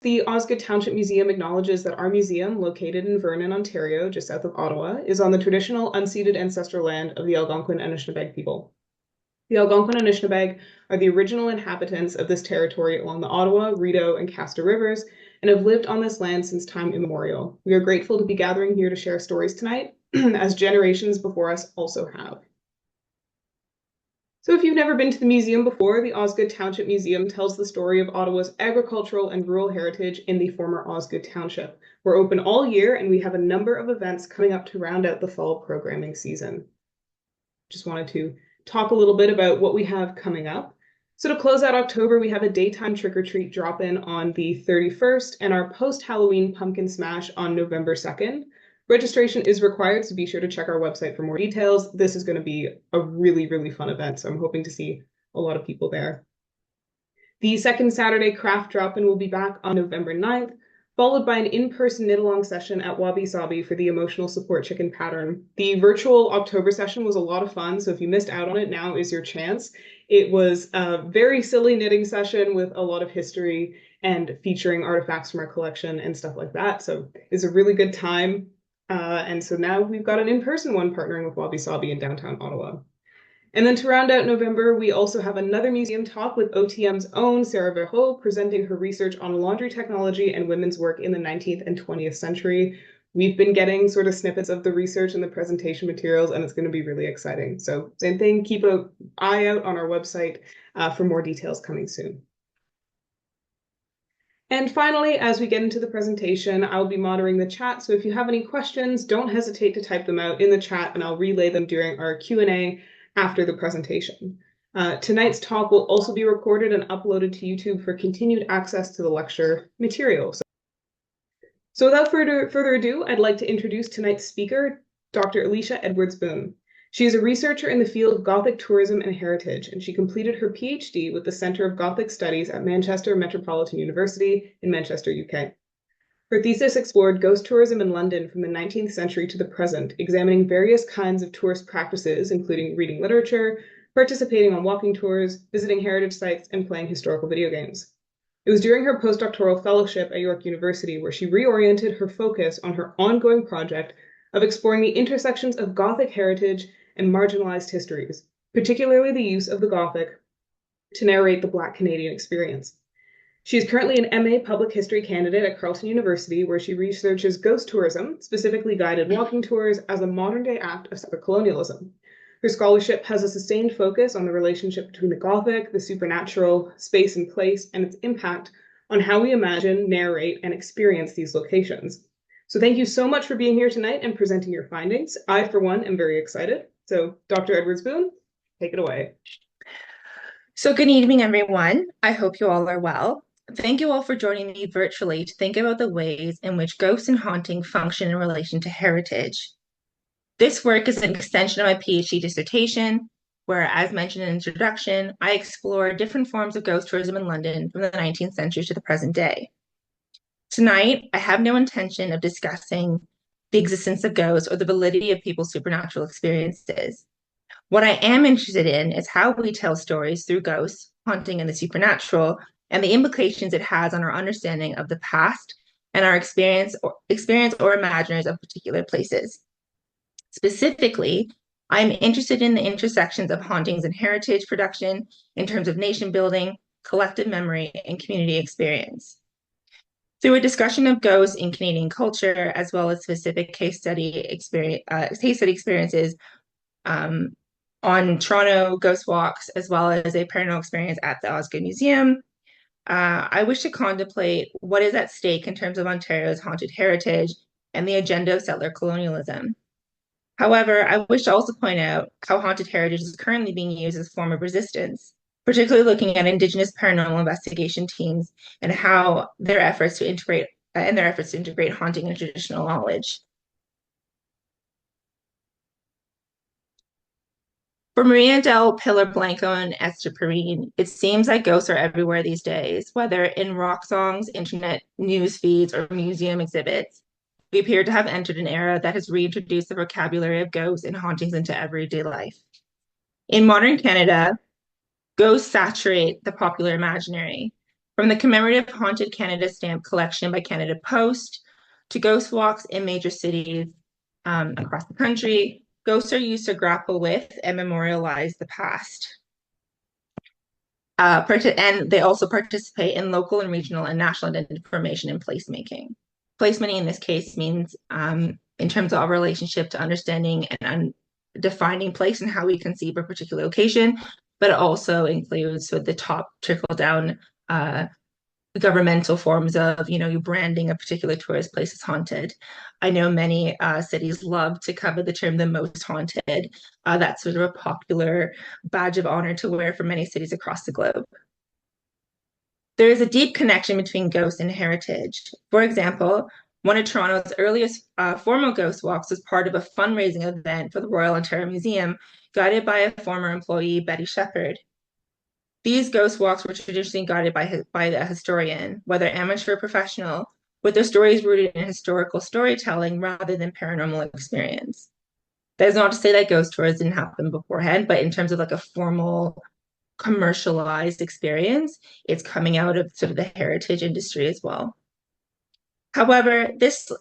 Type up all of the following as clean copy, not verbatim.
The Osgoode Township Museum acknowledges that our museum, located in Vernon, Ontario, just south of Ottawa, is on the traditional unceded ancestral land of the Algonquin Anishinaabe people. The Algonquin Anishinaabe are the original inhabitants of this territory along the Ottawa, Rideau, and Castor rivers, and have lived on this land since time immemorial. We are grateful to be gathering here to share stories tonight, as generations before us also have. So if you've never been to the museum before, the Osgoode Township Museum tells the story of Ottawa's agricultural and rural heritage in the former Osgoode Township. We're open all year, and we have a number of events coming up to round out the fall programming season. Just wanted to talk a little bit about what we have coming up. So to close out October, we have a daytime trick-or-treat drop-in on the 31st and our post-Halloween pumpkin smash on November 2nd. Registration is required, so be sure to check our website for more details. This is going to be a really, really fun event, so I'm hoping to see a lot of people there. The second Saturday craft drop-in will be back on November 9th, followed by an in-person knit-along session at Wabi Sabi for the emotional support chicken pattern. The virtual October session was a lot of fun, so if you missed out on it, now is your chance. It was a very silly knitting session with a lot of history and featuring artifacts from our collection and stuff like that, so it's a really good time. And so now we've got an in-person one partnering with Wabi Sabi in downtown Ottawa. And then to round out November, we also have another museum talk with OTM's own Sarah Verheul presenting her research on laundry technology and women's work in the 19th and 20th century. We've been getting sort of snippets of the research and the presentation materials, and it's going to be really exciting. So same thing, keep an eye out on our website for more details coming soon. And finally, as we get into the presentation, I'll be monitoring the chat. So if you have any questions, don't hesitate to type them out in the chat and I'll relay them during our Q&A after the presentation. Tonight's talk will also be recorded and uploaded to YouTube for continued access to the lecture material. So without further ado, I'd like to introduce tonight's speaker, Dr. Alicia Edwards-Boon. She is a researcher in the field of Gothic tourism and heritage, and she completed her PhD with the Centre of Gothic Studies at Manchester Metropolitan University in Manchester, UK. Her thesis explored ghost tourism in London from the 19th century to the present, examining various kinds of tourist practices, including reading literature, participating on walking tours, visiting heritage sites, and playing historical video games. It was during her postdoctoral fellowship at York University where she reoriented her focus on her ongoing project of exploring the intersections of Gothic heritage and marginalized histories, particularly the use of the Gothic to narrate the Black Canadian experience. She is currently an MA Public History candidate at Carleton University, where she researches ghost tourism, specifically guided walking tours, as a modern-day act of settler-colonialism. Her scholarship has a sustained focus on the relationship between the Gothic, the supernatural, space and place, and its impact on how we imagine, narrate, and experience these locations. So thank you so much for being here tonight and presenting your findings. I, for one, am very excited. So Dr. Edwards-Boon, take it away. So good evening, everyone. I hope you all are well. Thank you all for joining me virtually to think about the ways in which ghosts and haunting function in relation to heritage. This work is an extension of my PhD dissertation, where, as mentioned in the introduction, I explore different forms of ghost tourism in London from the 19th century to the present day. Tonight, I have no intention of discussing the existence of ghosts or the validity of people's supernatural experiences. What I am interested in is how we tell stories through ghosts, haunting, and the supernatural, and the implications it has on our understanding of the past and our experience or imaginers of particular places. Specifically, I'm interested in the intersections of hauntings and heritage production in terms of nation building, collective memory, and community experience. Through a discussion of ghosts in Canadian culture, as well as specific case study experiences on Toronto ghost walks, as well as a paranormal experience at the Osgoode Museum, I wish to contemplate what is at stake in terms of Ontario's haunted heritage and the agenda of settler colonialism. However, I wish to also point out how haunted heritage is currently being used as a form of resistance, particularly looking at Indigenous paranormal investigation teams and how their efforts to integrate haunting and traditional knowledge. For Maria del Pilar Blanco and Esther Perrine, it seems like ghosts are everywhere these days, whether in rock songs, internet news feeds, or museum exhibits. We appear to have entered an era that has reintroduced the vocabulary of ghosts and hauntings into everyday life. In modern Canada, ghosts saturate the popular imaginary. From the commemorative Haunted Canada stamp collection by Canada Post to ghost walks in major cities across the country, ghosts are used to grapple with and memorialize the past. And they also participate in local and regional and national information and placemaking. Placemaking in this case means, in terms of our relationship to understanding and defining place and how we conceive a particular location, but it also includes sort of the top trickle down governmental forms of, you branding a particular tourist place as haunted. I know many cities love to cover the term the most haunted. That's sort of a popular badge of honor to wear for many cities across the globe. There is a deep connection between ghosts and heritage. For example, one of Toronto's earliest formal ghost walks was part of a fundraising event for the Royal Ontario Museum, guided by a former employee, Betty Shepherd. These ghost walks were traditionally guided by the historian, whether amateur or professional, with their stories rooted in historical storytelling rather than paranormal experience. That is not to say that ghost tours didn't happen beforehand, but in terms of like a formal commercialized experience, it's coming out of sort of the heritage industry as well. However, this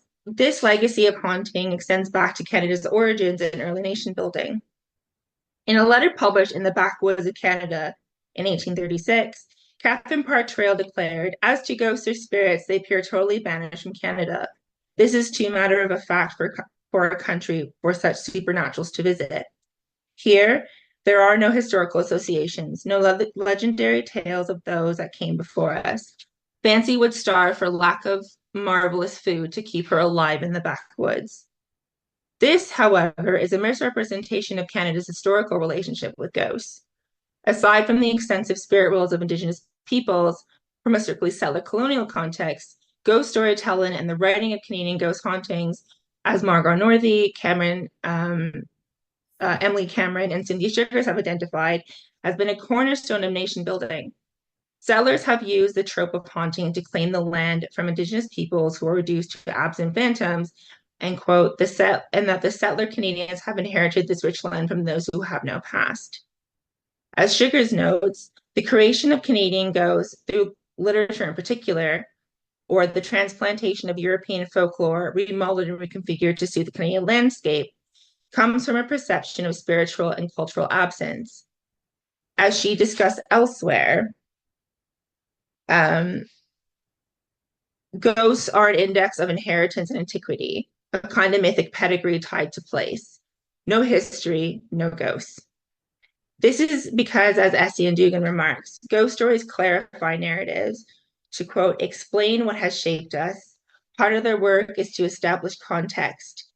legacy of haunting extends back to Canada's origins and early nation building. In a letter published in the Backwoods of Canada in 1836, Catherine Parr Traill declared, "As to ghosts or spirits, they appear totally banished from Canada. This is too matter of a fact for a country for such supernaturals to visit. Here, there are no historical associations, no legendary tales of those that came before us. Fancy would starve for lack of marvelous food to keep her alive in the backwoods." This, however, is a misrepresentation of Canada's historical relationship with ghosts. Aside from the extensive spirit worlds of Indigenous peoples, from a strictly settler-colonial context, ghost storytelling and the writing of Canadian ghost hauntings, as Margot Northey, Emily Cameron, and Cindy Sugars have identified, has been a cornerstone of nation building. Settlers have used the trope of haunting to claim the land from Indigenous peoples who are reduced to absent phantoms, and quote, and that the settler Canadians have inherited this rich land from those who have no past. As Sugars notes, the creation of Canadian ghosts through literature in particular, or the transplantation of European folklore remodeled and reconfigured to suit the Canadian landscape, comes from a perception of spiritual and cultural absence. As she discussed elsewhere, ghosts are an index of inheritance and antiquity, a kind of mythic pedigree tied to place. No history, no ghosts. This is because, as Essie and Dugan remarks, ghost stories clarify narratives to, quote, explain what has shaped us. Part of their work is to establish context.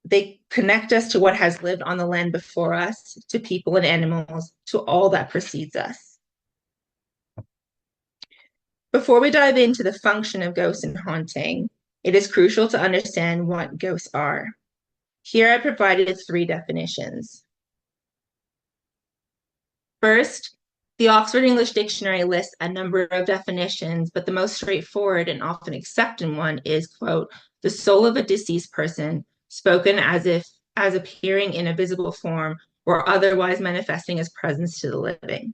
They connect us to what has lived on the land before us, to people and animals, to all that precedes us. Before we dive into the function of ghosts and haunting, it is crucial to understand what ghosts are. Here I provided 3 definitions. First, the Oxford English Dictionary lists a number of definitions, but the most straightforward and often accepted one is, quote, the soul of a deceased person, spoken as appearing in a visible form or otherwise manifesting as presence to the living.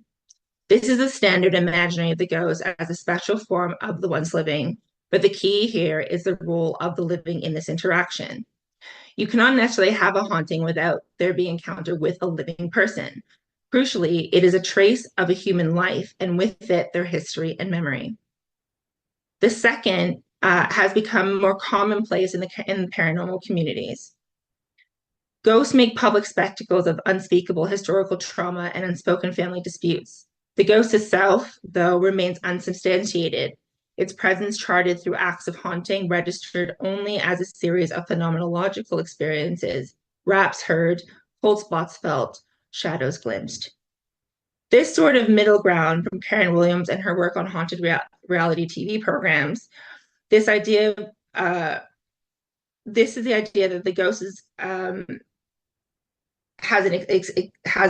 This is a standard imaginary of the ghost as a special form of the ones living, but the key here is the role of the living in this interaction. You cannot necessarily have a haunting without there being encounter with a living person. Crucially, it is a trace of a human life, and with it, their history and memory. The second has become more commonplace in paranormal communities. Ghosts make public spectacles of unspeakable historical trauma and unspoken family disputes. The ghost itself, though, remains unsubstantiated, its presence charted through acts of haunting registered only as a series of phenomenological experiences, raps heard, cold spots felt, shadows glimpsed. This sort of middle ground from Karen Williams and her work on haunted reality TV programs, this is the idea that the ghost has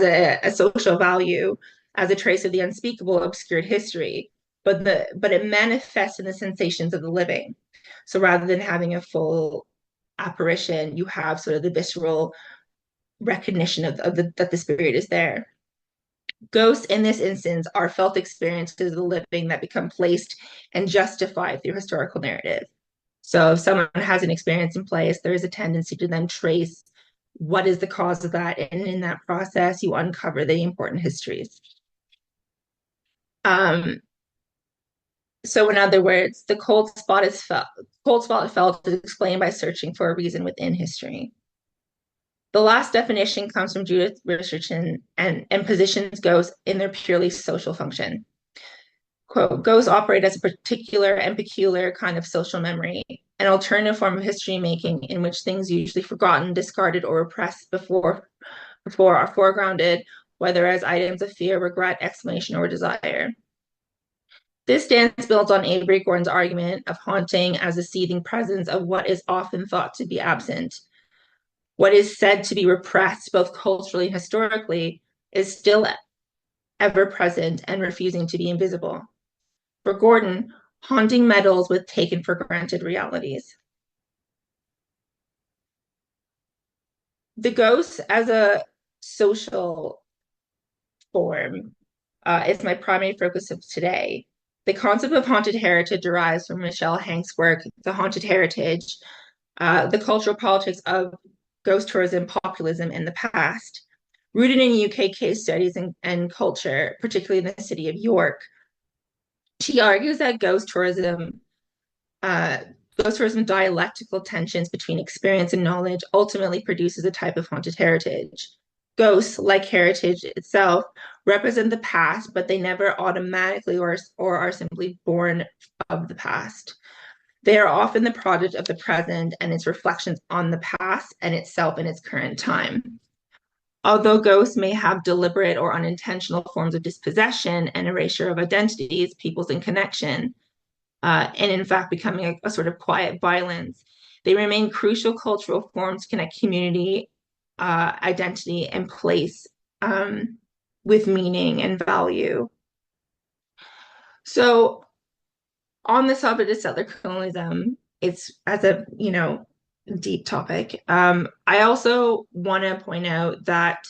a social value as a trace of the unspeakable, obscured history, but it manifests in the sensations of the living. So rather than having a full apparition, you have sort of the visceral recognition that the spirit is there. Ghosts in this instance are felt experiences of the living that become placed and justified through historical narrative. So if someone has an experience in place, there is a tendency to then trace what is the cause of that. And in that process, you uncover the important histories. So in other words, the cold spot felt is explained by searching for a reason within history. The last definition comes from Judith Richardson and positions ghosts in their purely social function. Quote, ghosts operate as a particular and peculiar kind of social memory, an alternative form of history making in which things usually forgotten, discarded, or repressed before are foregrounded, whether as items of fear, regret, explanation, or desire. This stance builds on Avery Gordon's argument of haunting as a seething presence of what is often thought to be absent. What is said to be repressed, both culturally and historically, is still ever present and refusing to be invisible. For Gordon, haunting meddles with taken for granted realities. The ghost as a social form is my primary focus of today. The concept of haunted heritage derives from Michelle Hank's work, The Haunted Heritage, the cultural politics of ghost tourism populism in the past, rooted in UK case studies and culture, particularly in the city of York. She argues that ghost tourism dialectical tensions between experience and knowledge ultimately produces a type of haunted heritage. Ghosts, like heritage itself, represent the past, but they never automatically or are simply born of the past. They are often the product of the present and its reflections on the past and itself in its current time. Although ghosts may have deliberate or unintentional forms of dispossession and erasure of identities, peoples, and connection, and in fact becoming a sort of quiet violence, they remain crucial cultural forms to connect community, identity, and place with meaning and value. So on the subject of settler colonialism, it's as a deep topic. I also want to point out that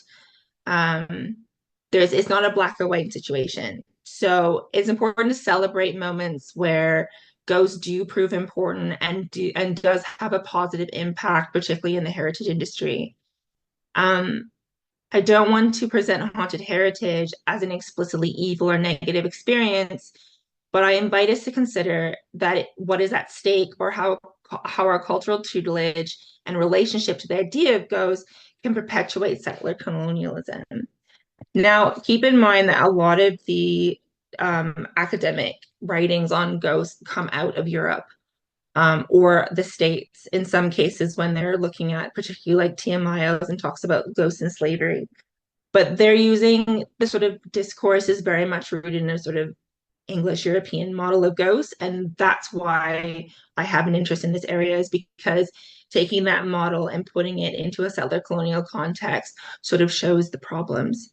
it's not a black or white situation. So it's important to celebrate moments where ghosts do prove important and does have a positive impact, particularly in the heritage industry. I don't want to present haunted heritage as an explicitly evil or negative experience, but I invite us to consider that what is at stake or how our cultural tutelage and relationship to the idea of ghosts can perpetuate settler colonialism. Now, keep in mind that a lot of the academic writings on ghosts come out of Europe or the States in some cases when they're looking at particularly like Tia Miles and talks about ghosts and slavery. But they're using the sort of discourse is very much rooted in a sort of English European model of ghosts. And that's why I have an interest in this area, is because taking that model and putting it into a settler colonial context sort of shows the problems.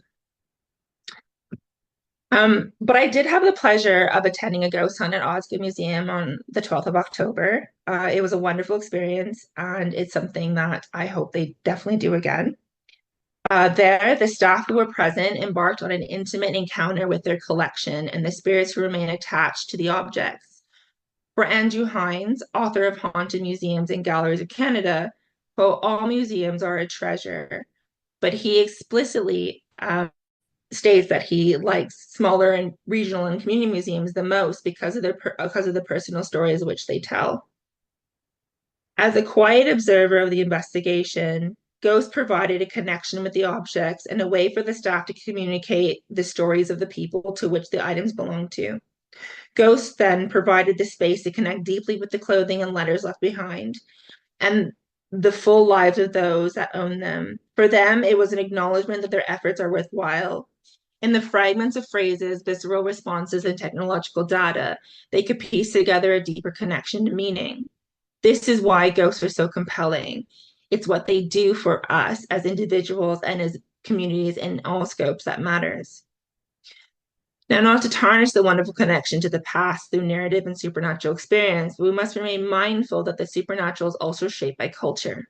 But I did have the pleasure of attending a ghost hunt at Osgoode Museum on the 12th of October. It was a wonderful experience, and it's something that I hope they definitely do again. There, the staff who were present embarked on an intimate encounter with their collection and the spirits who remain attached to the objects. For Andrew Hines, author of Haunted Museums and Galleries of Canada, quote, all museums are a treasure, but he explicitly states that he likes smaller and regional and community museums the most because of the personal stories which they tell. As a quiet observer of the investigation, ghosts provided a connection with the objects and a way for the staff to communicate the stories of the people to which the items belong to. Ghosts then provided the space to connect deeply with the clothing and letters left behind and the full lives of those that own them. For them, it was an acknowledgement that their efforts are worthwhile. In the fragments of phrases, visceral responses, and technological data, they could piece together a deeper connection to meaning. This is why ghosts are so compelling. It's what they do for us as individuals and as communities in all scopes that matters. Now, not to tarnish the wonderful connection to the past through narrative and supernatural experience, we must remain mindful that the supernatural is also shaped by culture.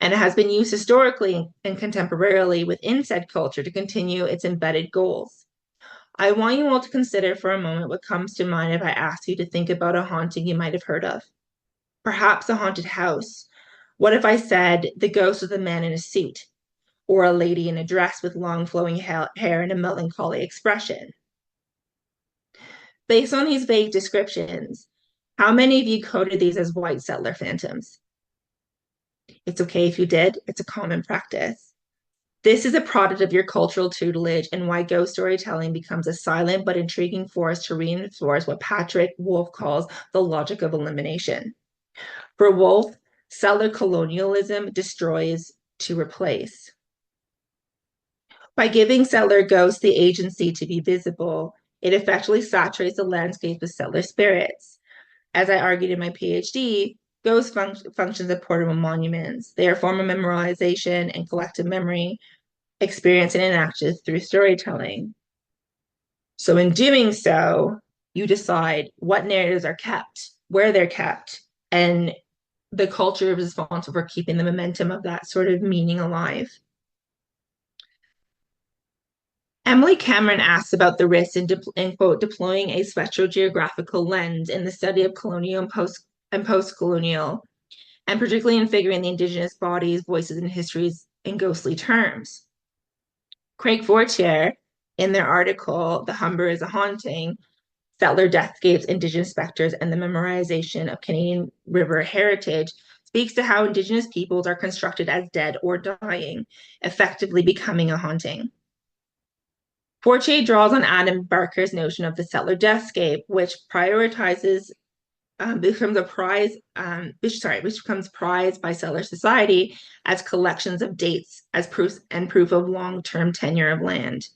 and it has been used historically and contemporarily within said culture to continue its embedded goals. I want you all to consider for a moment what comes to mind if I ask you to think about a haunting you might have heard of. Perhaps a haunted house. What if I said the ghost of the man in a suit, or a lady in a dress with long flowing hair and a melancholy expression? Based on these vague descriptions, how many of you coded these as white settler phantoms? It's okay if you did, it's a common practice. This is a product of your cultural tutelage and why ghost storytelling becomes a silent but intriguing force to reinforce what Patrick Wolf calls the logic of elimination. For Wolf, settler-colonialism destroys to replace. By giving settler ghosts the agency to be visible, it effectively saturates the landscape with settler spirits. As I argued in my PhD, ghosts function as portable monuments. They are a form of memorization and collective memory, experience and enacted through storytelling. So in doing so, you decide what narratives are kept, where they're kept, and the culture is responsible for keeping the momentum of that sort of meaning alive. Emily Cameron asks about the risks in quote, deploying a spectrogeographical lens in the study of colonial and post-colonial, and particularly in figuring the Indigenous bodies, voices, and histories in ghostly terms. Craig Fortier, in their article, The Humber is a Haunting, Settler Deathscapes, Indigenous Specters, and the Memorization of Canadian River Heritage, speaks to how Indigenous peoples are constructed as dead or dying, effectively becoming a haunting. Fortier draws on Adam Barker's notion of the settler deathscape, which prioritizes which becomes prized by settler society as collections of dates as proof of long-term tenure of land.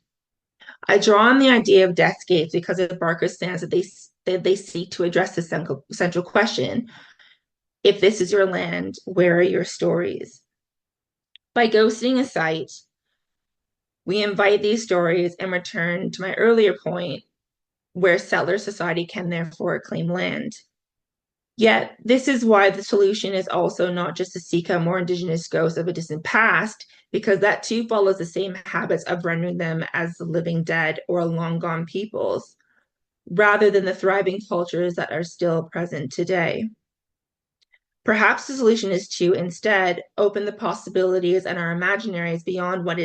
I draw on the idea of deathscapes because of Barker's stance that they seek to address the central question: if this is your land, where are your stories? By ghosting a site, we invite these stories and return to my earlier point, where settler society can therefore claim land. Yet, this is why the solution is also not just to seek out more Indigenous ghosts of a distant past, because that too follows the same habits of rendering them as the living dead or long gone peoples, rather than the thriving cultures that are still present today. Perhaps the solution is to instead open the possibilities and our imaginaries beyond what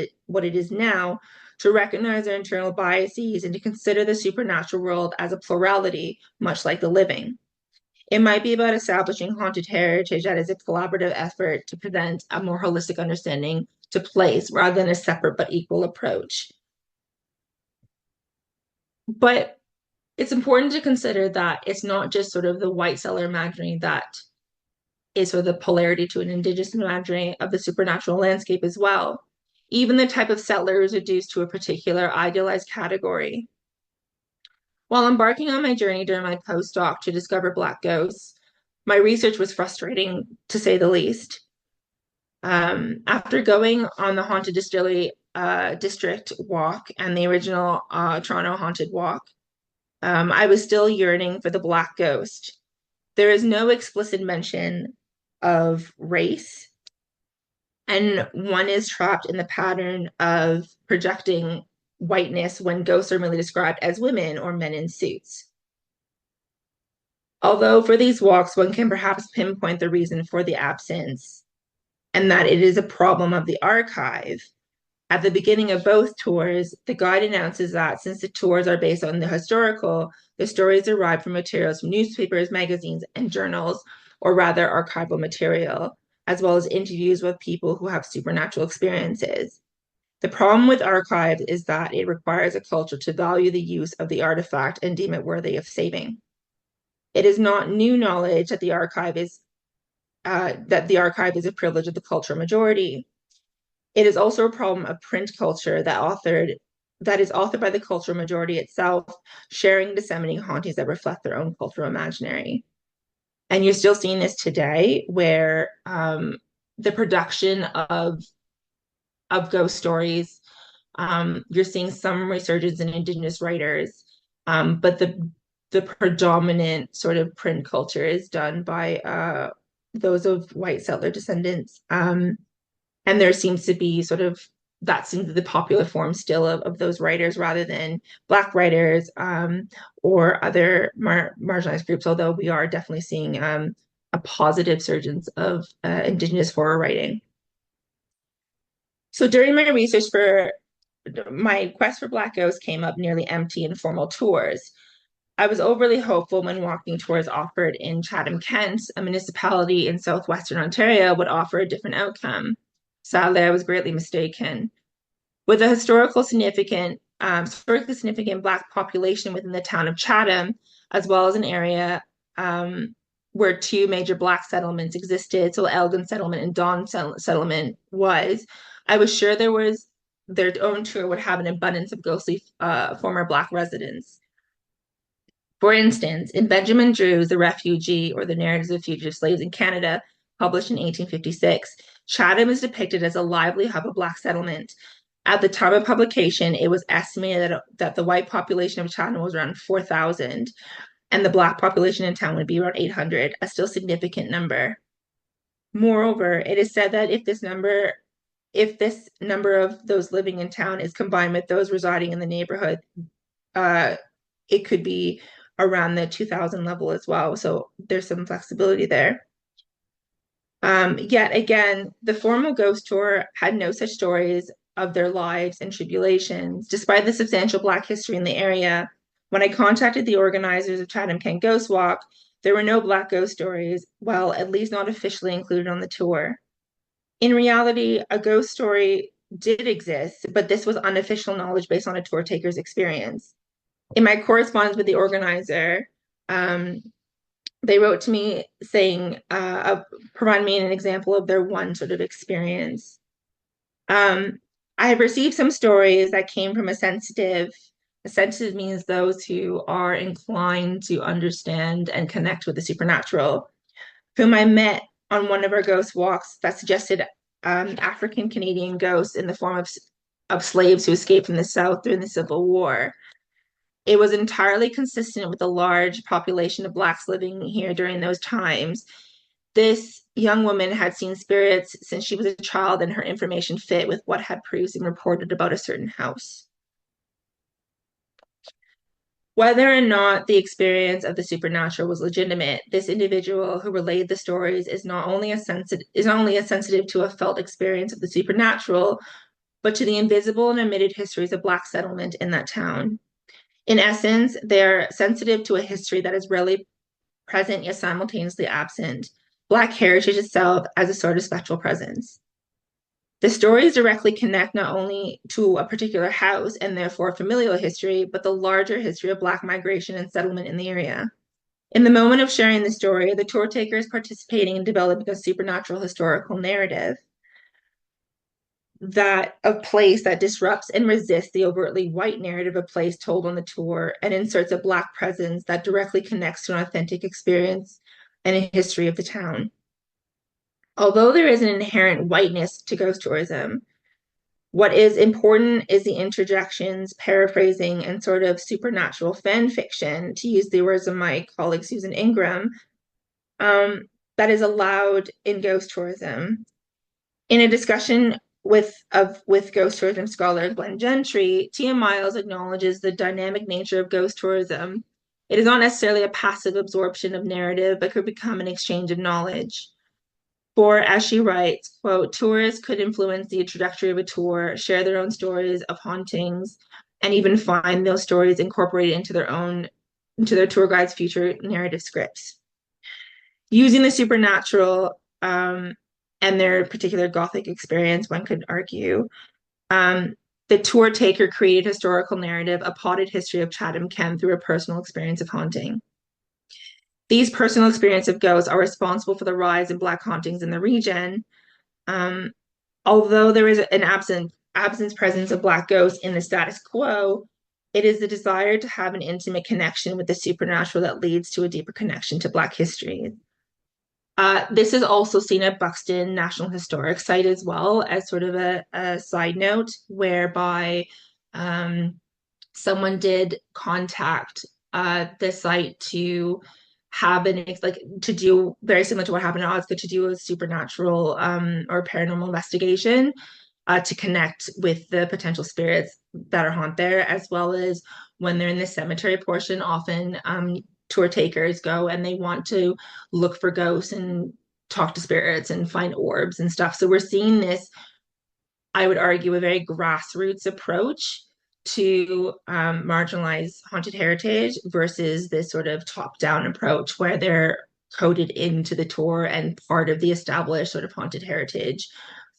it is now, to recognize our internal biases and to consider the supernatural world as a plurality, much like the living. It might be about establishing haunted heritage that is a collaborative effort to present a more holistic understanding to place rather than a separate but equal approach. But it's important to consider that it's not just sort of the white settler imaginary that is sort of the polarity to an Indigenous imaginary of the supernatural landscape as well. Even the type of settler is reduced to a particular idealized category. While embarking on my journey during my postdoc to discover Black ghosts, my research was frustrating, to say the least. After going on the Haunted Distillery District walk and the original Toronto Haunted Walk, I was still yearning for the Black ghost. There is no explicit mention of race, and one is trapped in the pattern of projecting whiteness when ghosts are merely described as women or men in suits. Although for these walks, one can perhaps pinpoint the reason for the absence, and that it is a problem of the archive. At the beginning of both tours, the guide announces that since the tours are based on the historical, the stories derive from materials from newspapers, magazines, and journals, or rather archival material, as well as interviews with people who have supernatural experiences. The problem with archive is that it requires a culture to value the use of the artifact and deem it worthy of saving. It is not new knowledge that the archive is a privilege of the cultural majority. It is also a problem of print culture that is authored by the cultural majority itself, sharing and disseminating hauntings that reflect their own cultural imaginary. And you're still seeing this today, where the production of ghost stories, you're seeing some resurgence in Indigenous writers, but the predominant sort of print culture is done by those of white settler descendants. And there seems to be that seems to be the popular form still of those writers rather than Black writers, or other marginalized groups, although we are definitely seeing a positive surgence of Indigenous horror writing. So during my research for my quest for Black ghosts came up nearly empty informal tours. I was overly hopeful when walking tours offered in Chatham, Kent, a municipality in southwestern Ontario, would offer a different outcome. Sadly, I was greatly mistaken. With a historically significant Black population within the town of Chatham, as well as an area where two major Black settlements existed, so Elgin Settlement and Don Settlement I was sure their own tour would have an abundance of ghostly former Black residents. For instance, in Benjamin Drew's The Refugee, or The Narratives of Fugitive Slaves in Canada, published in 1856, Chatham is depicted as a lively hub of Black settlement. At the time of publication, it was estimated that the white population of Chatham was around 4,000, and the Black population in town would be around 800, a still significant number. Moreover, it is said that if this number of those living in town is combined with those residing in the neighborhood, it could be around the 2,000 level as well. So there's some flexibility there. Yet again, the formal ghost tour had no such stories of their lives and tribulations. Despite the substantial Black history in the area, when I contacted the organizers of Chatham Kent Ghost Walk, there were no Black ghost stories, well, at least not officially included on the tour. In reality, a ghost story did exist, but this was unofficial knowledge based on a tour taker's experience. In my correspondence with the organizer, they wrote to me saying, provide me an example of their one sort of experience. I have received some stories that came from a sensitive means those who are inclined to understand and connect with the supernatural, whom I met on one of our ghost walks that suggested African Canadian ghosts in the form of slaves who escaped from the South during the Civil War. It was entirely consistent with the large population of Blacks living here during those times. This young woman had seen spirits since she was a child, and her information fit with what had previously been reported about a certain house. Whether or not the experience of the supernatural was legitimate, this individual who relayed the stories is not only as sensitive to a felt experience of the supernatural, but to the invisible and omitted histories of Black settlement in that town. In essence, they're sensitive to a history that is rarely present yet simultaneously absent, Black heritage itself as a sort of spectral presence. The stories directly connect not only to a particular house and therefore familial history, but the larger history of Black migration and settlement in the area. In the moment of sharing the story, the tour taker is participating in developing a supernatural historical narrative that a place that disrupts and resists the overtly white narrative of place told on the tour and inserts a Black presence that directly connects to an authentic experience and a history of the town. Although there is an inherent whiteness to ghost tourism, what is important is the interjections, paraphrasing, and sort of supernatural fan fiction, to use the words of my colleague Susan Ingram, that is allowed in ghost tourism. In a discussion with ghost tourism scholar Glenn Gentry, Tia Miles acknowledges the dynamic nature of ghost tourism. It is not necessarily a passive absorption of narrative, but could become an exchange of knowledge. For, as she writes, quote, tourists could influence the trajectory of a tour, share their own stories of hauntings, and even find those stories incorporated into their tour guide's future narrative scripts. Using the supernatural and their particular Gothic experience, one could argue, the tour taker created historical narrative, a potted history of Chatham Kent through a personal experience of haunting. These personal experiences of ghosts are responsible for the rise in Black hauntings in the region. Although there is an absence presence of Black ghosts in the status quo, it is the desire to have an intimate connection with the supernatural that leads to a deeper connection to Black history. This is also seen at Buxton National Historic Site as well, as sort of a side note, whereby someone did contact the site to have been like to do very similar to what happened in Osgoode, to do a supernatural or paranormal investigation to connect with the potential spirits that are haunt there, as well as when they're in the cemetery portion, often tour takers go and they want to look for ghosts and talk to spirits and find orbs and stuff. So we're seeing this, I would argue, a very grassroots approach to marginalize haunted heritage versus this sort of top-down approach where they're coded into the tour and part of the established sort of haunted heritage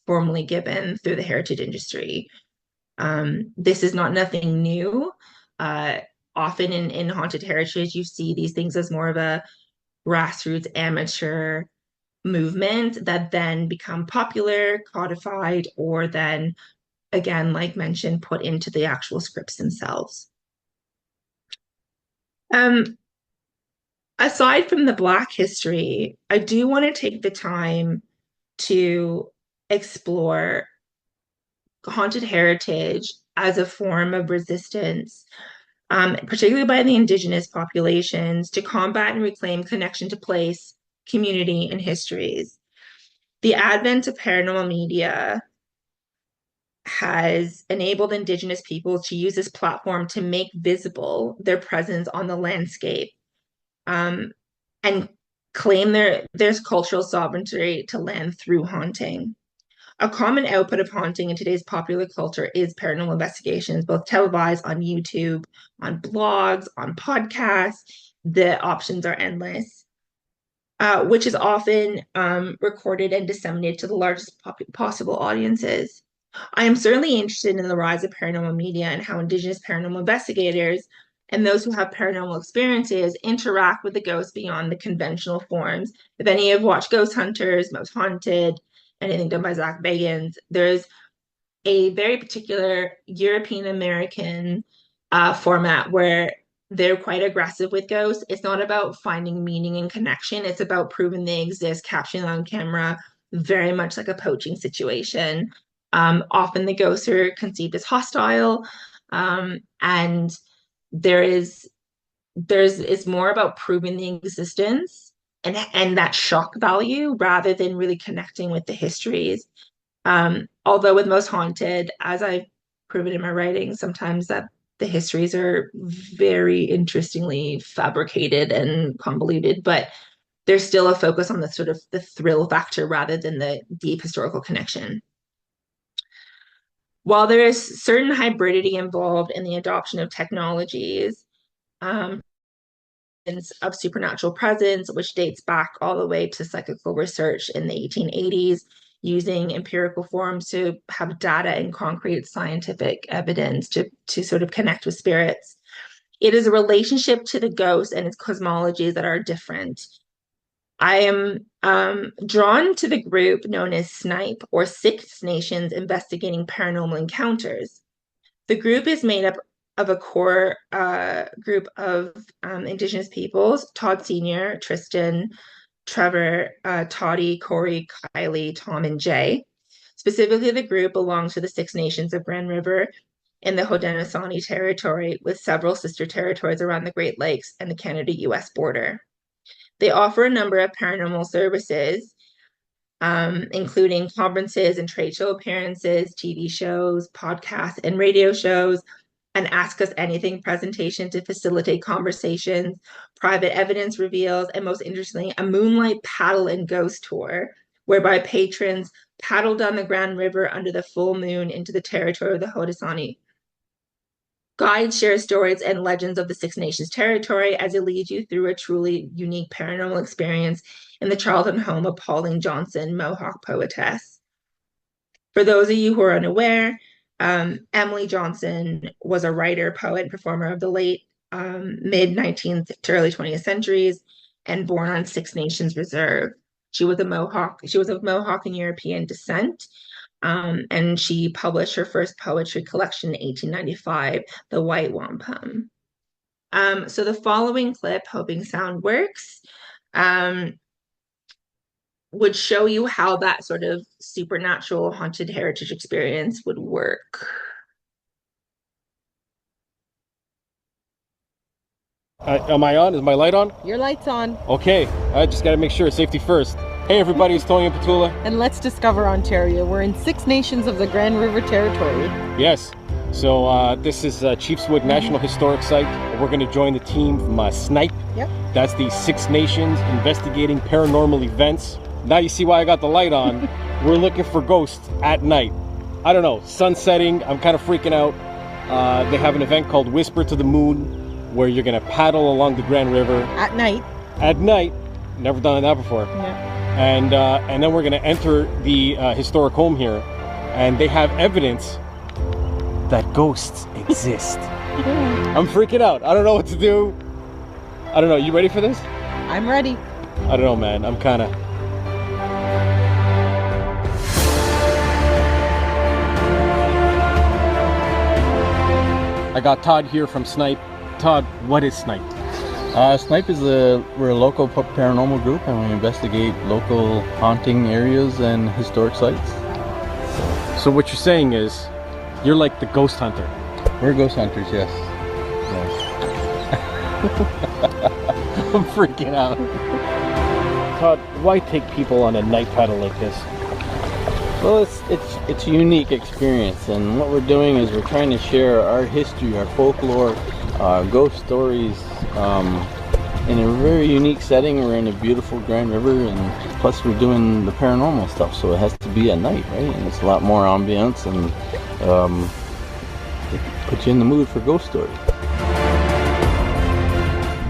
formally given through the heritage industry. This is not nothing new. Uh, Often in haunted heritage, you see these things as more of a grassroots amateur movement that then become popular, codified, or then again, like mentioned, put into the actual scripts themselves. Um, Aside from the Black history, I do want to take the time to explore haunted heritage as a form of resistance, particularly by the indigenous populations, to combat and reclaim connection to place, community, and histories. The advent of paranormal media has enabled indigenous people to use this platform to make visible their presence on the landscape, and claim their cultural sovereignty to land through haunting. A common output of haunting in today's popular culture is paranormal investigations, both televised on YouTube, on blogs, on podcasts. The options are endless, which is often recorded and disseminated to the largest possible audiences. I am certainly interested in the rise of paranormal media and how Indigenous paranormal investigators and those who have paranormal experiences interact with the ghosts beyond the conventional forms. If any have watched Ghost Hunters, Most Haunted, anything done by Zach Bagans, there's a very particular European American format where they're quite aggressive with ghosts. It's not about finding meaning and connection, it's about proving they exist, capturing them on camera, very much like a poaching situation. Often the ghosts are conceived as hostile, and there is there's it's more about proving the existence and that shock value rather than really connecting with the histories. Although with Most Haunted, as I've proven in my writing, sometimes that the histories are very interestingly fabricated and convoluted, but there's still a focus on the sort of the thrill factor rather than the deep historical connection. While there is certain hybridity involved in the adoption of technologies, of supernatural presence, which dates back all the way to psychical research in the 1880s, using empirical forms to have data and concrete scientific evidence to sort of connect with spirits. It is a relationship to the ghost and its cosmologies that are different. I am drawn to the group known as SNIPE, or Six Nations Investigating Paranormal Encounters. The group is made up of a core group of Indigenous peoples: Todd Sr., Tristan, Trevor, Toddy, Corey, Kylie, Tom, and Jay. Specifically, the group belongs to the Six Nations of Grand River in the Haudenosaunee territory, with several sister territories around the Great Lakes and the Canada-US border. They offer a number of paranormal services, including conferences and trade show appearances, TV shows, podcasts, and radio shows, and Ask Us Anything presentation to facilitate conversations, private evidence reveals, and most interestingly, a moonlight paddle and ghost tour, whereby patrons paddle down the Grand River under the full moon into the territory of the Haudenosaunee. Guides share stories and legends of the Six Nations territory as it leads you through a truly unique paranormal experience in the childhood home of Pauline Johnson, Mohawk poetess. For those of you who are unaware, Emily Johnson was a writer, poet, and performer of the late mid-19th to early 20th centuries, and born on Six Nations Reserve. She was of Mohawk and European descent, and she published her first poetry collection in 1895, The White Wampum. So the following clip, hoping sound works, would show you how that sort of supernatural haunted heritage experience would work. Am I on? Is my light on? Your light's on. Okay, I just gotta make sure. Safety first. Hey everybody, it's Tony and Petula. And let's discover Ontario. We're in 6 nations of the Grand River Territory. Yes. So this is Chiefswood National Historic Site. We're gonna join the team from Snipe. Yep. That's the 6 Nations Investigating Paranormal Events. Now you see why I got the light on. We're looking for ghosts at night. I don't know, sun setting, I'm kind of freaking out. They have an event called Whisper to the Moon, where you're gonna paddle along the Grand River. At night. At night. Never done that before. Yeah. And then we're gonna enter the historic home here, and they have evidence that ghosts exist. I'm freaking out. I don't know what to do. I don't know. You ready for this? I'm ready. I don't know, man. I'm kind of... I got Todd here from Snipe. Todd, what is Snipe? Snipe is we're a local paranormal group, and we investigate local haunting areas and historic sites. So what you're saying is, you're like the ghost hunter. We're ghost hunters, yes. I'm freaking out. Todd, why take people on a night paddle like this? Well, it's a unique experience, and what we're doing is we're trying to share our history, our folklore, ghost stories, in a very unique setting. We're in a beautiful Grand River, and plus we're doing the paranormal stuff, so it has to be at night, right? And it's a lot more ambience, and it puts you in the mood for ghost stories.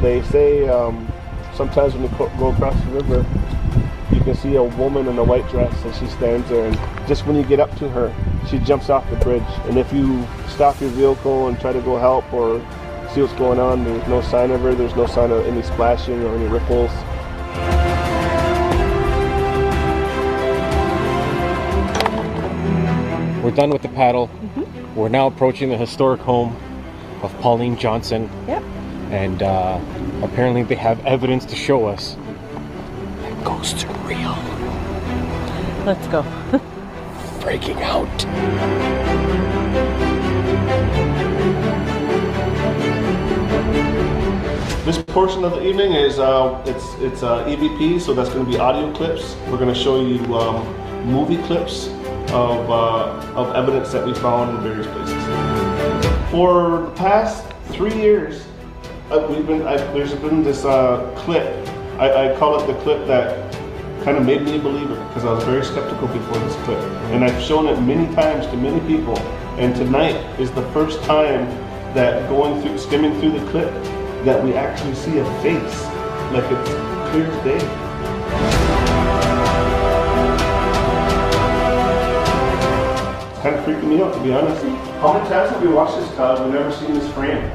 They say sometimes when you go across the river, you can see a woman in a white dress, and she stands there, and just when you get up to her, she jumps off the bridge. And if you stop your vehicle and try to go help or see what's going on, there's no sign of her, there's no sign of any splashing or any ripples. We're done with the paddle. We're now approaching the historic home of Pauline Johnson. Yep. And apparently they have evidence to show us that ghosts are real. Let's go. Freaking out. This portion of the evening is it's EVP, so that's going to be audio clips. We're going to show you movie clips of evidence that we found in various places. For the past 3 years, there's been this clip. I call it the clip that kind of made me a believer, because I was very skeptical before this clip, and I've shown it many times to many people. And tonight is the first time that skimming through the clip, that we actually see a face, like it's clear as day. It's kind of freaking me out, to be honest. How many times have we watched this, Todd? We've never seen this frame.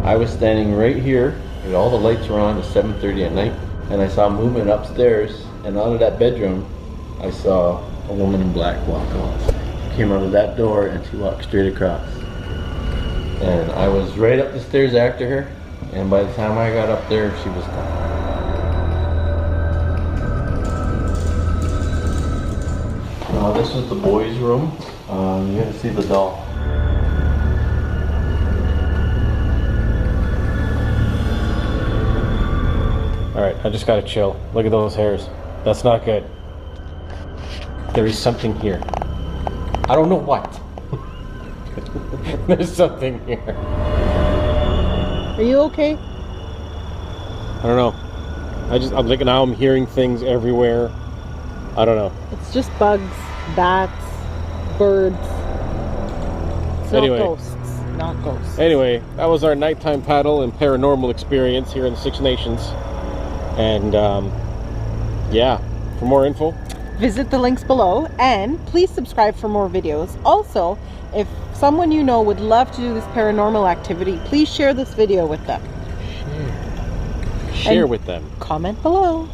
I was standing right here, and all the lights were on at 7:30 at night, and I saw movement upstairs, and out of that bedroom, I saw a woman in black walk out. She came out of that door, and she walked straight across. And I was right up the stairs after her, and by the time I got up there, she was gone. This was the boys' room. You gotta see the doll. Alright, I just gotta chill. Look at those hairs. That's not good. There is something here. I don't know what. There's something here. Are you okay? I don't know. I'm like, now I'm hearing things everywhere. I don't know. It's just bugs, bats, birds. It's Anyway. not ghosts. Not ghosts. Anyway, that was our nighttime paddle and paranormal experience here in the 6 Nations. And yeah, for more info, Visit the links below, and please subscribe for more videos. Also, if someone you know would love to do this paranormal activity, please share this video with them. share And with them. comment below.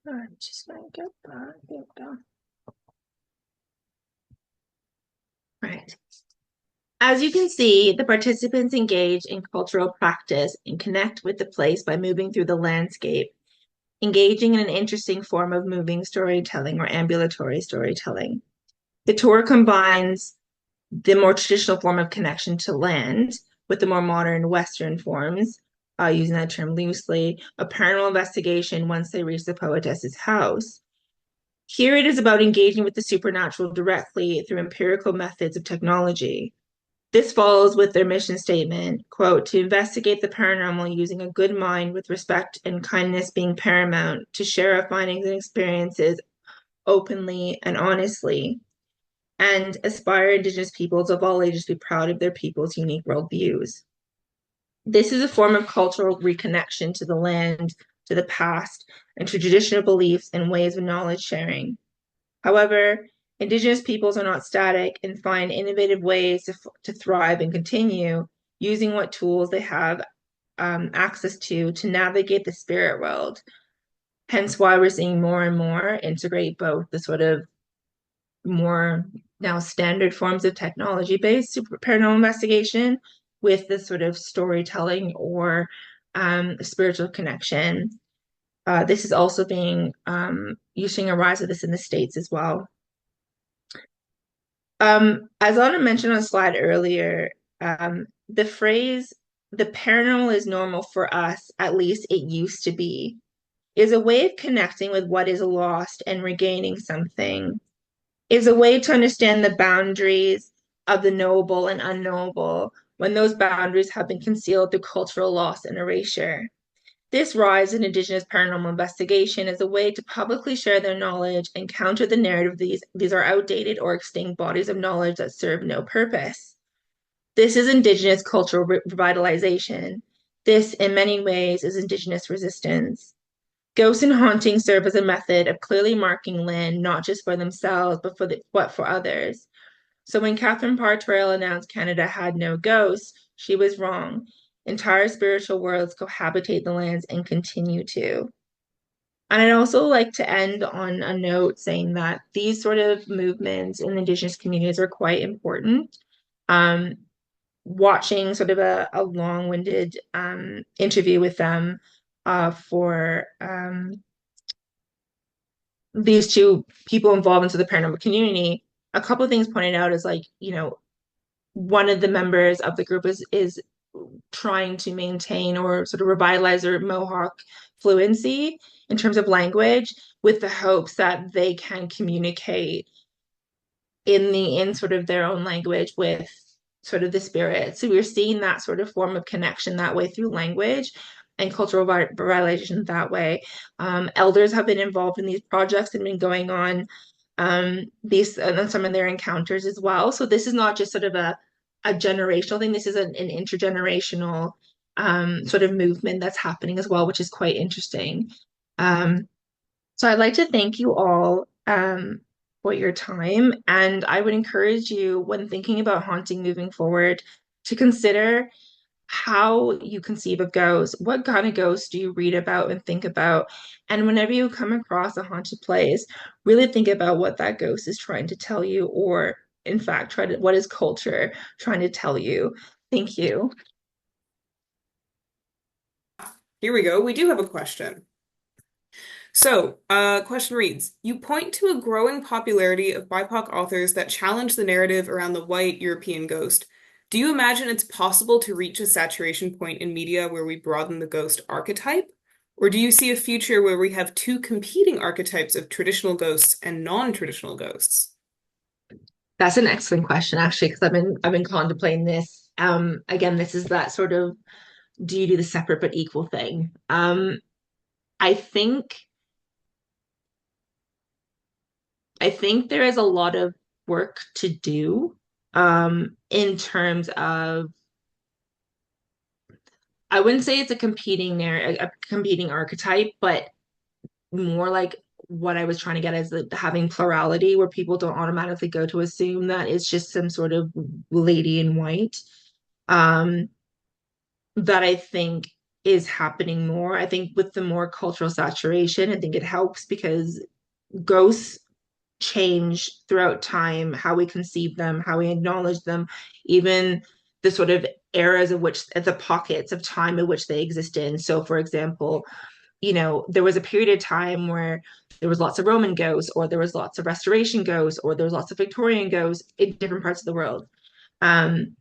I'm just gonna get back. There we go. Right. As you can see, the participants engage in cultural practice and connect with the place by moving through the landscape, engaging in an interesting form of moving storytelling or ambulatory storytelling. The tour combines the more traditional form of connection to land with the more modern Western forms, using that term loosely, a paranormal investigation once they reach the poetess's house. Here it is about engaging with the supernatural directly through empirical methods of technology. This follows with their mission statement, quote, to investigate the paranormal using a good mind with respect and kindness being paramount, to share our findings and experiences openly and honestly, and aspire Indigenous peoples of all ages to be proud of their people's unique worldviews. This is a form of cultural reconnection to the land, to the past, and to traditional beliefs and ways of knowledge sharing. However, Indigenous peoples are not static and find innovative ways to thrive and continue using what tools they have access to navigate the spirit world. Hence why we're seeing more and more integrate both the sort of more now standard forms of technology-based paranormal investigation with the sort of storytelling or spiritual connection. This is also being, you're seeing a rise of this in the States as well. As Anna mentioned on a slide earlier, the phrase, the paranormal is normal for us, at least it used to be, is a way of connecting with what is lost and regaining something, is a way to understand the boundaries of the knowable and unknowable when those boundaries have been concealed through cultural loss and erasure. This rise in Indigenous paranormal investigation is a way to publicly share their knowledge and counter the narrative these are outdated or extinct bodies of knowledge that serve no purpose. This is Indigenous cultural revitalization. This, in many ways, is Indigenous resistance. Ghosts and hauntings serve as a method of clearly marking land, not just for themselves, but for others. So when Catherine Parr Traill announced Canada had no ghosts, she was wrong. Entire spiritual worlds cohabitate the lands and continue to. And I'd also like to end on a note saying that these sort of movements in Indigenous communities are quite important. Watching sort of a long-winded interview with them for these two people involved into the paranormal community, a couple of things pointed out is like, you know, one of the members of the group is trying to maintain or sort of revitalize their Mohawk fluency in terms of language with the hopes that they can communicate in sort of their own language with sort of the spirit. So we're seeing that sort of form of connection that way through language and cultural revitalization that way. Elders have been involved in these projects and been going on these and some of their encounters as well. So this is not just sort of a generational thing. This is an intergenerational sort of movement that's happening as well, which is quite interesting. So I'd like to thank you all for your time, and I would encourage you when thinking about haunting moving forward to consider how you conceive of ghosts. What kind of ghosts do you read about and think about? And whenever you come across a haunted place, really think about what that ghost is trying to tell you, or in fact, what is culture trying to tell you? Thank you. Here we go. We do have a question. So, question reads, you point to a growing popularity of BIPOC authors that challenge the narrative around the white European ghost. Do you imagine it's possible to reach a saturation point in media where we broaden the ghost archetype? Or do you see a future where we have two competing archetypes of traditional ghosts and non-traditional ghosts? That's an excellent question, actually, because I've been contemplating this. Again, this is that sort of, do you do the separate but equal thing? I think there is a lot of work to do in terms of, I wouldn't say it's a competing archetype, but more like what I was trying to get is having plurality where people don't automatically go to assume that it's just some sort of lady in white. That I think is happening more. I think with the more cultural saturation, I think it helps because ghosts change throughout time, how we conceive them, how we acknowledge them, even the sort of eras of which, the pockets of time in which they exist in. So, for example, there was a period of time where there was lots of Roman ghosts, or there was lots of Restoration ghosts, or there was lots of Victorian ghosts in different parts of the world. And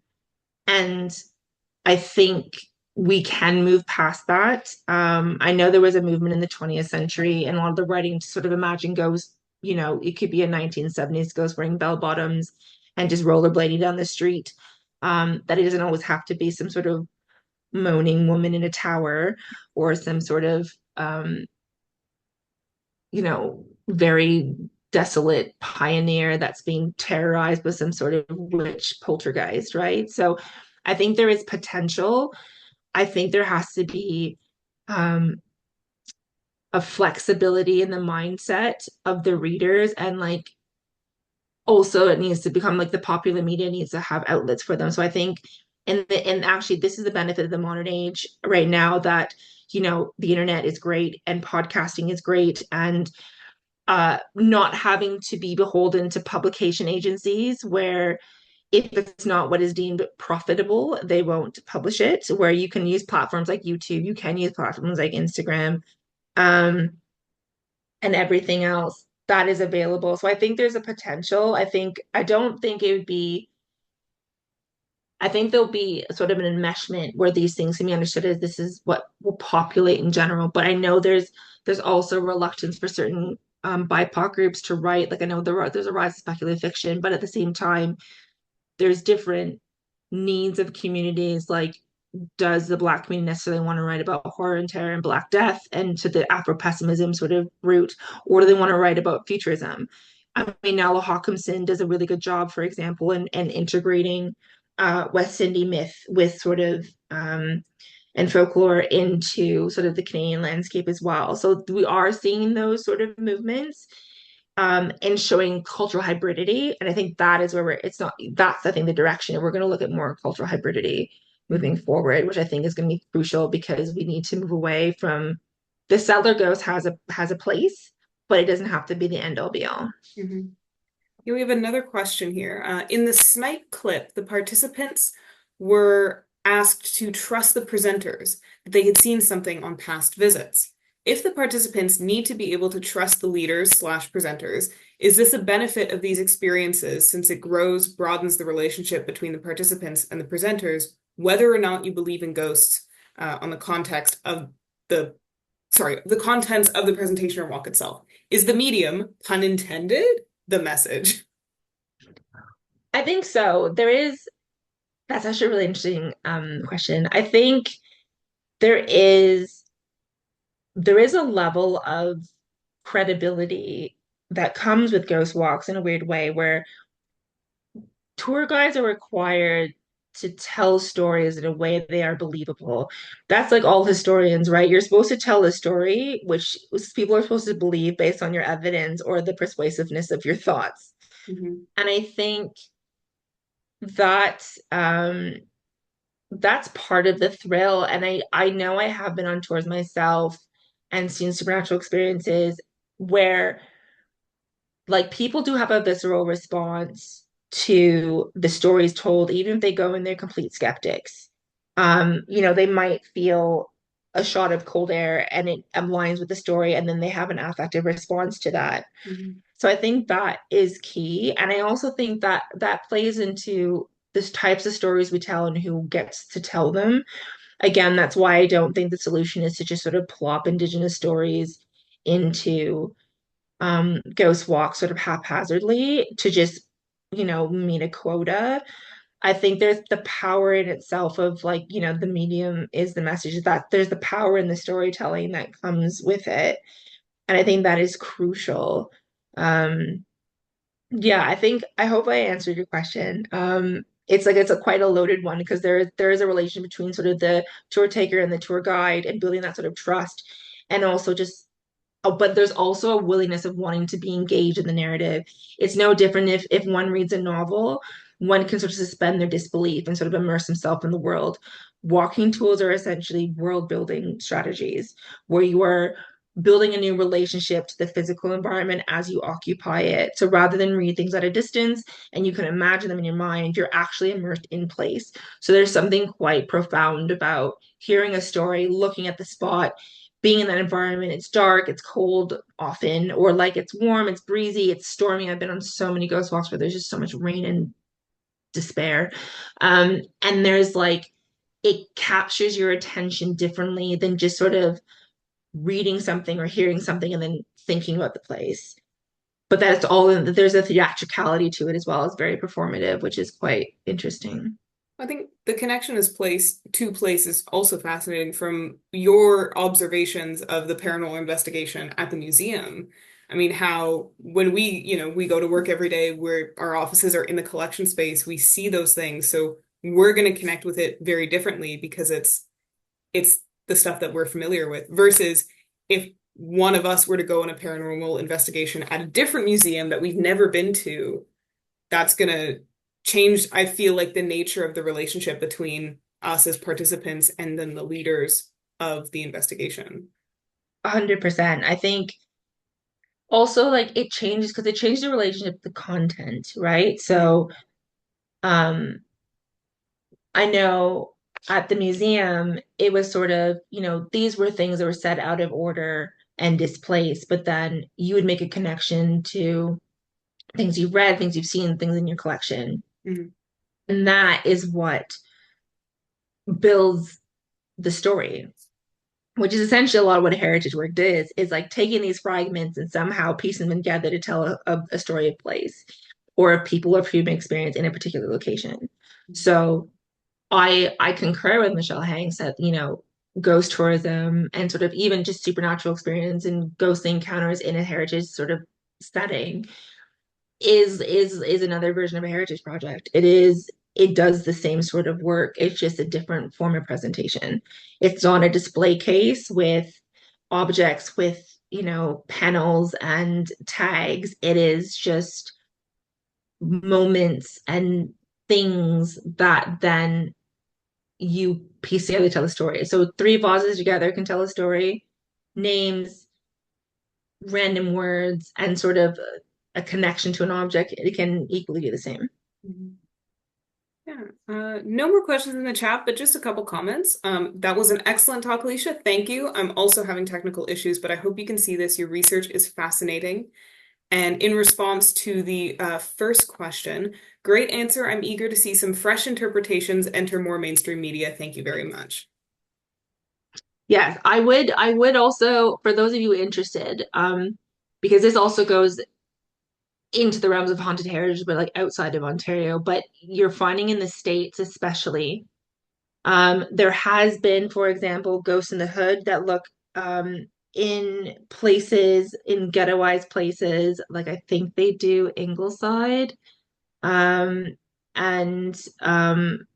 I think we can move past that. I know there was a movement in the 20th century, and a lot of the writing to sort of imagine ghosts, it could be a 1970s ghost wearing bell bottoms and just rollerblading down the street. That it doesn't always have to be some sort of moaning woman in a tower, or some sort of, very desolate pioneer that's being terrorized with some sort of witch poltergeist, right? So I think there is potential. I think there has to be a flexibility in the mindset of the readers, and like also it needs to become like the popular media needs to have outlets for them. So I think and actually this is the benefit of the modern age right now, that the internet is great and podcasting is great, and not having to be beholden to publication agencies where if it's not what is deemed profitable, they won't publish it, where you can use platforms like YouTube, you can use platforms like Instagram, and everything else that is available. So I think there's a potential. I think there'll be sort of an enmeshment where these things can be understood as this is what will populate in general. But I know there's also reluctance for certain BIPOC groups to write. Like I know there's a rise of speculative fiction, but at the same time, there's different needs of communities. Like, does the Black community necessarily want to write about horror and terror and Black death and to the Afro-pessimism sort of route, or do they want to write about futurism? I mean, Nala Hawkinson does a really good job, for example, in integrating West Indian myth with sort of and folklore into sort of the Canadian landscape as well. So we are seeing those sort of movements and showing cultural hybridity. And I think that is where that's I think the direction. We're going to look at more cultural hybridity moving forward, which I think is going to be crucial because we need to move away from the settler ghost has a place, but it doesn't have to be the end all be all. Mm-hmm. Yeah, we have another question here. In the Smite clip, the participants were asked to trust the presenters, that they had seen something on past visits. If the participants need to be able to trust the leaders/presenters, is this a benefit of these experiences since it broadens the relationship between the participants and the presenters, whether or not you believe in ghosts on the contents of the presentation or walk itself? Is the medium, pun intended, the message? I think so. That's actually a really interesting question. I think there is a level of credibility that comes with ghost walks in a weird way, where tour guides are required to tell stories in a way they are believable. That's like all historians, right? You're supposed to tell a story which people are supposed to believe based on your evidence or the persuasiveness of your thoughts. Mm-hmm. And I think that that's part of the thrill. And I know I have been on tours myself and seen supernatural experiences where like people do have a visceral response to the stories told, even if they go in there complete skeptics. They might feel a shot of cold air and it aligns with the story, and then they have an affective response to that. Mm-hmm. So I think that is key. And I also think that that plays into the types of stories we tell and who gets to tell them. Again, that's why I don't think the solution is to just sort of plop Indigenous stories into ghost walk sort of haphazardly to just, meet a quota. I think there's the power in itself of like, the medium is the message, that there's the power in the storytelling that comes with it. And I think that is crucial. Yeah, I hope I answered your question. It's quite a loaded one because there is a relation between sort of the tour taker and the tour guide and building that sort of trust, and also just but there's also a willingness of wanting to be engaged in the narrative. It's no different if one reads a novel, one can sort of suspend their disbelief and sort of immerse himself in the world. walking tools are essentially world building strategies where you are building a new relationship to the physical environment as you occupy it. So rather than read things at a distance and you can imagine them in your mind, you're actually immersed in place. So there's something quite profound about hearing a story, looking at the spot, being in that environment. It's dark, it's cold often, or like it's warm, it's breezy, it's stormy. I've been on so many ghost walks where there's just so much rain and despair. And there's like, it captures your attention differently than just sort of reading something or hearing something and then thinking about the place. But that's all in, there's a theatricality to it as well. It's very performative, which is quite interesting. I think the connection is place to place is also fascinating from your observations of the paranormal investigation at the museum. I mean, how when we go to work every day where our offices are in the collection space, we see those things. So we're going to connect with it very differently because it's the stuff that we're familiar with versus if one of us were to go on a paranormal investigation at a different museum that we've never been to, that's going to change, I feel like, the nature of the relationship between us as participants and then the leaders of the investigation. 100%. I think also like it changes because it changes the relationship with the content, right? So I know at the museum, it was sort of, these were things that were set out of order and displaced, but then you would make a connection to things you've read, things you've seen, things in your collection. Mhm. And that is what builds the story, which is essentially a lot of what heritage work is like taking these fragments and somehow piecing them together to tell a story of place or of people or human experience in a particular location. So I concur with Michelle Hanks that, ghost tourism and sort of even just supernatural experience and ghostly encounters in a heritage sort of setting is another version of a heritage project. It does the same sort of work. It's just a different form of presentation. It's not a display case with objects with, panels and tags. It is just moments and things that then you piece together to tell a story. So three vases together can tell a story, names, random words, and sort of a connection to an object. It can equally do the same. Mm-hmm. Yeah. No more questions in the chat, but just a couple comments. That was an excellent talk, Alicia. Thank you. I'm also having technical issues, but I hope you can see this. Your research is fascinating. And in response to the first question, great answer. I'm eager to see some fresh interpretations enter more mainstream media. Thank you very much. Yes, I would also, for those of you interested, because this also goes into the realms of haunted heritage, but like outside of Ontario, but you're finding in the States especially, there has been, for example, ghosts in the hood that look in places, in ghettoized places, like I think they do Ingleside, and some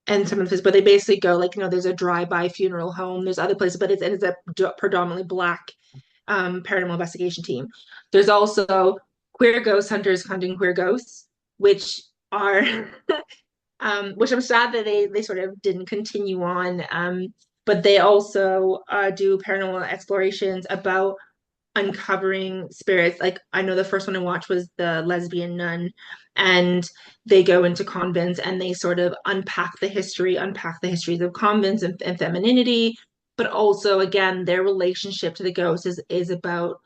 of this, but they basically go like, there's a drive-by funeral home, there's other places, but it's a predominantly Black paranormal investigation team. There's also queer ghost hunters hunting queer ghosts, which are which I'm sad that they sort of didn't continue on. But they also do paranormal explorations about uncovering spirits. Like I know the first one I watched was the lesbian nun, and they go into convents and they sort of unpack the histories of convents and femininity, but also again their relationship to the ghost is about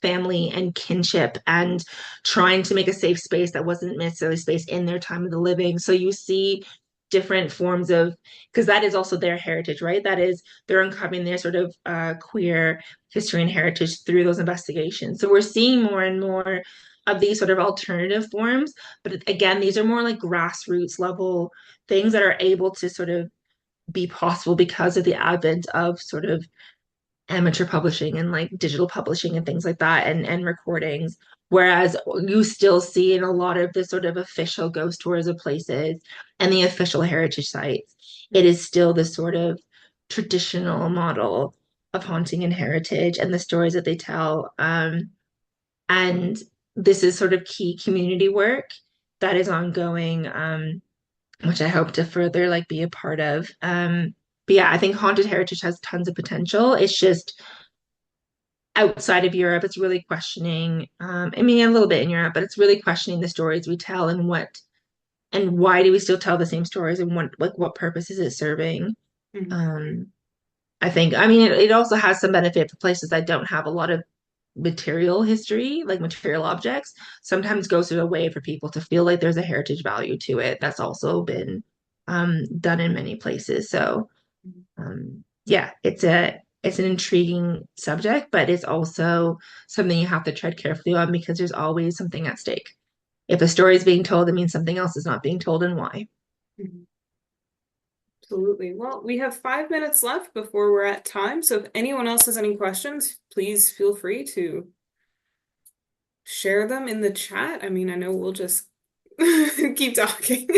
family and kinship and trying to make a safe space that wasn't necessarily space in their time of the living. So you see different forms of, because that is also their heritage, right? That is, they're uncovering their sort of queer history and heritage through those investigations. So we're seeing more and more of these sort of alternative forms. But again, these are more like grassroots level things that are able to sort of be possible because of the advent of sort of amateur publishing and like digital publishing and things like that and recordings. Whereas you still see in a lot of the sort of official ghost tours of places and the official heritage sites, it is still the sort of traditional model of haunting and heritage and the stories that they tell. And this is sort of key community work that is ongoing which I hope to further like be a part of. But yeah, I think haunted heritage has tons of potential. It's just outside of Europe, it's really questioning, I mean, a little bit in Europe, but it's really questioning the stories we tell and why do we still tell the same stories and what purpose is it serving? Mhm. Um, I think, I mean, it also has some benefit for places that don't have a lot of material history, like material objects. Sometimes goes a way for people to feel like there's a heritage value to it. That's also been done in many places. So yeah, it's an intriguing subject, but it's also something you have to tread carefully on because there's always something at stake. If a story is being told, it means something else is not being told and why. Mhm. Absolutely. Well, we have 5 minutes left before we're at time. So if anyone else has any questions, please feel free to share them in the chat. I mean, I know we'll just keep talking.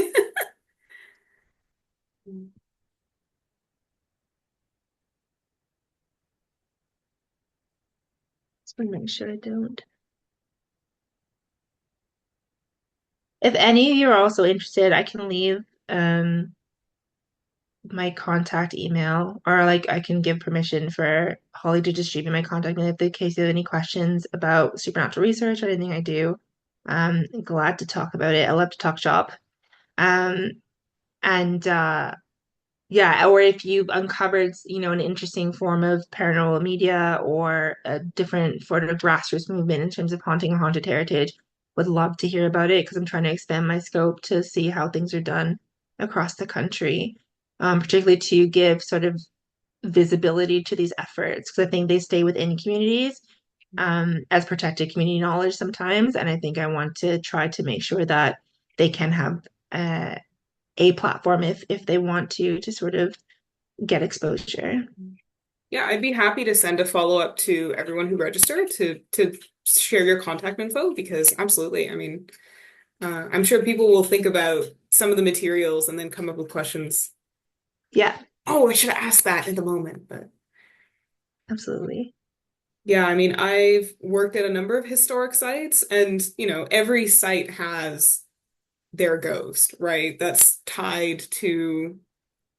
Just want to make sure I don't. If any of you are also interested, I can leave my contact email, or like I can give permission for Holly to distribute my contact email if in case you have any questions about supernatural research or anything I do. I'm glad to talk about it. I love to talk shop. Um, and yeah, or if you've uncovered, an interesting form of paranormal media or a different sort of grassroots movement in terms of haunting or haunted heritage, would love to hear about it because I'm trying to expand my scope to see how things are done across the country, particularly to give sort of visibility to these efforts because I think they stay within communities as protected community knowledge sometimes, and I think I want to try to make sure that they can have uh, a platform if they want to sort of get exposure. Yeah, I'd be happy to send a follow-up to everyone who registered to share your contact info because absolutely. I mean, I'm sure people will think about some of the materials and then come up with questions. Yeah, Oh, I should have asked that in the moment, but absolutely. yeah, I mean, I've worked at a number of historic sites and, every site has their ghost, right? That's tied to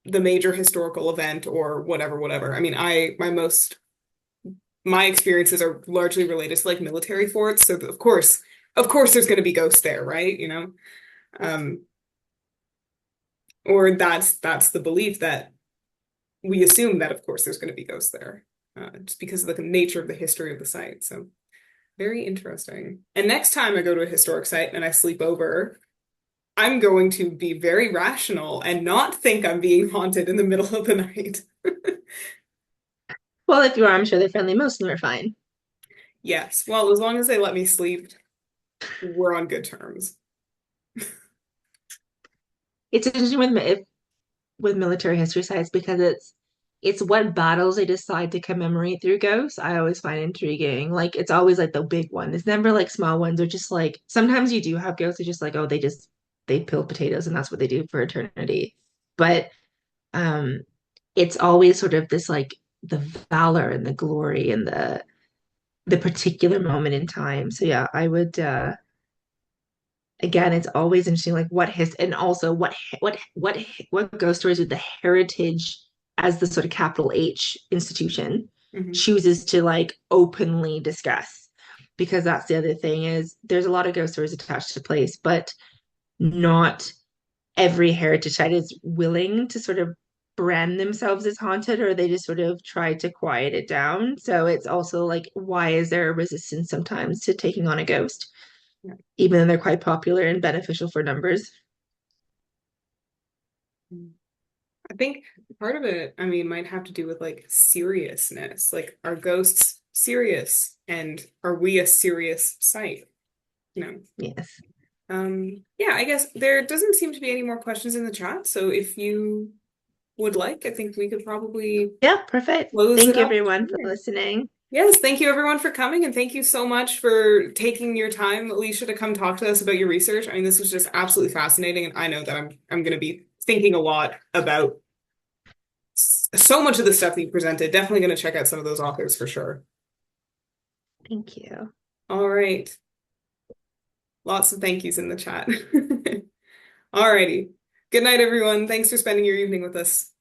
the major historical event or whatever. I mean, my experiences are largely related to like military forts, so of course there's going to be ghosts there, right? Um, or that's the belief that we assume that of course there's going to be ghosts there, just because of the nature of the history of the site. So very interesting. And next time I go to a historic site and I sleep over, I'm going to be very rational and not think I'm being haunted in the middle of the night. Well, if you are, I'm sure they're friendly. Most of them are fine. Yes, well, as long as they let me sleep, we're on good terms. It's interesting with military history sites because it's what battles they decide to commemorate through ghosts. I always find intriguing. Like it's always like the big one. It's never like small ones or just like sometimes you do have ghosts. They're just like, oh, they peel potatoes and that's what they do for eternity. But um it's always sort of this like the valor and the glory and the particular moment in time. So yeah, I would again, it's always interesting, like what his and also what ghost stories with the heritage as the sort of capital H institution Mhm. chooses to like openly discuss. Because that's the other thing is there's a lot of ghost stories attached to place, but not every heritage site is willing to sort of brand themselves as haunted or they just sort of try to quiet it down. So it's also like, why is there a resistance sometimes to taking on a ghost? Yeah. Even though they're quite popular and beneficial for numbers. I think part of it, I mean, might have to do with like seriousness. Like, are ghosts serious? And are we a serious site? Yes. Yeah, I guess there doesn't seem to be any more questions in the chat. So if you would like, I think we could probably Yeah, perfect. close Thank it you up everyone for here. listening. Yes, thank you everyone for coming, and thank you so much for taking your time, Alicia, to come talk to us about your research. I mean, this was just absolutely fascinating, and I know that I'm going to be thinking a lot about so much of the stuff that you presented. Definitely going to check out some of those authors for sure. Thank you. All right. Lots of thank yous in the chat. All righty. Good night, everyone. Thanks for spending your evening with us.